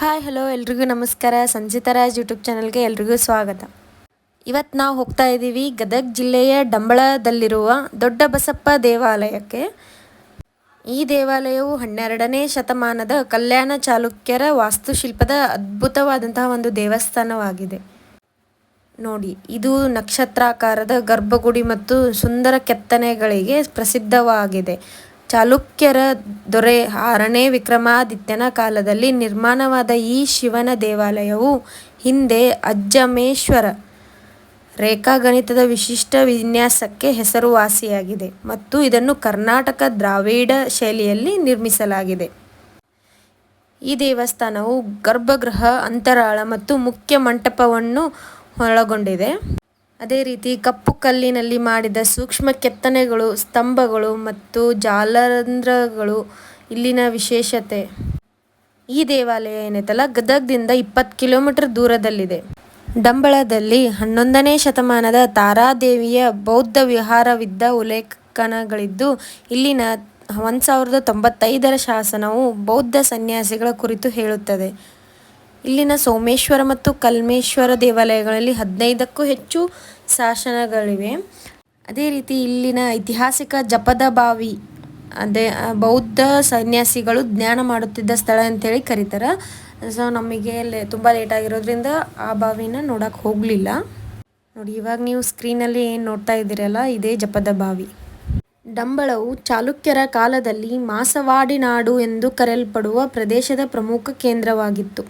Hi hello ಎಲ್ರಿಗೂ ನಮಸ್ಕಾರ. ಸಂಜಿತಾ Raj YouTube ಚಾನಲ್ಗೆ ಎಲ್ರಿಗೂ ಸ್ವಾಗತ. ಇವತ್ತು ನಾವು ಹೋಗ್ತಾ ಇದ್ದೀವಿ ಗದಗ ಜಿಲ್ಲೆಯ ಡಂಬಳದಲ್ಲಿರುವ ದೊಡ್ಡ ಬಸಪ್ಪ ದೇವಾಲಯಕ್ಕೆ. ಈ ದೇವಾಲಯವು 12ನೇ ಶತಮಾನದ ಕಲ್ಯಾಣ ಚಾಲುಕ್ಯರ ವಾಸ್ತುಶಿಲ್ಪದ ಅದ್ಭುತವಾದಂತಹ ಒಂದು ದೇವಸ್ಥಾನವಾಗಿದೆ. ನೋಡಿ, ಇದು ನಕ್ಷತ್ರಾಕಾರದ ಗರ್ಭಗುಡಿ ಮತ್ತು ಸುಂದರ ಕೆತ್ತನೆಗಳಿಗೆ ಪ್ರಸಿದ್ಧವಾಗಿದೆ. ಚಾಲುಕ್ಯರ ದೊರೆ 6ನೇ ವಿಕ್ರಮಾದಿತ್ಯನ ಕಾಲದಲ್ಲಿ ನಿರ್ಮಾಣವಾದ ಈ ಶಿವನ ದೇವಾಲಯವು ಹಿಂದೆ ಅಜ್ಜಮೇಶ್ವರ ರೇಖಾಗಣಿತದ ವಿಶಿಷ್ಟ ವಿನ್ಯಾಸಕ್ಕೆ ಹೆಸರುವಾಸಿಯಾಗಿದೆ ಮತ್ತು ಇದನ್ನು ಕರ್ನಾಟಕ ದ್ರಾವಿಡ ಶೈಲಿಯಲ್ಲಿ ನಿರ್ಮಿಸಲಾಗಿದೆ. ಈ ದೇವಸ್ಥಾನವು ಗರ್ಭಗೃಹ, ಅಂತರಾಳ ಮತ್ತು ಮುಖ್ಯ ಮಂಟಪವನ್ನು ಒಳಗೊಂಡಿದೆ. ಅದೇ ರೀತಿ ಕಪ್ಪು ಕಲ್ಲಿನಲ್ಲಿ ಮಾಡಿದ ಸೂಕ್ಷ್ಮ ಕೆತ್ತನೆಗಳು, ಸ್ತಂಭಗಳು ಮತ್ತು ಜಾಲರಂಧ್ರಗಳು ಇಲ್ಲಿನ ವಿಶೇಷತೆ. ಈ ದೇವಾಲಯ ಏನೈತಲ್ಲ ಗದಗದಿಂದ 20 ಕಿಲೋಮೀಟರ್ ದೂರದಲ್ಲಿದೆ. ಡಂಬಳದಲ್ಲಿ 11ನೇ ಶತಮಾನದ ತಾರಾದೇವಿಯ ಬೌದ್ಧ ವಿಹಾರವಿದ್ದ ಉಲ್ಲೇಖನಗಳಿದ್ದು, ಇಲ್ಲಿನ 1095ರ ಶಾಸನವು ಬೌದ್ಧ ಸನ್ಯಾಸಿಗಳ ಕುರಿತು ಹೇಳುತ್ತದೆ. ಇಲ್ಲಿನ ಸೋಮೇಶ್ವರ ಮತ್ತು ಕಲ್ಮೇಶ್ವರ ದೇವಾಲಯಗಳಲ್ಲಿ 15ಕ್ಕೂ ಹೆಚ್ಚು ಶಾಸನಗಳಿವೆ. ಅದೇ ರೀತಿ ಇಲ್ಲಿನ ಐತಿಹಾಸಿಕ ಜಪದ ಬಾವಿ, ಅದೇ ಬೌದ್ಧ ಸನ್ಯಾಸಿಗಳು ಧ್ಯಾನ ಮಾಡುತ್ತಿದ್ದ ಸ್ಥಳ ಅಂತೇಳಿ ಕರೀತಾರೆ. ಸೊ ನಮಗೆ ತುಂಬ ಲೇಟ್ ಆಗಿರೋದ್ರಿಂದ ಆ ಬಾವಿನ ನೋಡೋಕೆ ಹೋಗಲಿಲ್ಲ. ನೋಡಿ, ಇವಾಗ ನೀವು ಸ್ಕ್ರೀನಲ್ಲಿ ಏನು ನೋಡ್ತಾ ಇದ್ದೀರಲ್ಲ, ಇದೇ ಜಪದ ಬಾವಿ. ಡಂಬಳವು ಚಾಲುಕ್ಯರ ಕಾಲದಲ್ಲಿ ಮಾಸವಾಡಿ ನಾಡು ಎಂದು ಕರೆಯಲ್ಪಡುವ ಪ್ರದೇಶದ ಪ್ರಮುಖ ಕೇಂದ್ರವಾಗಿತ್ತು.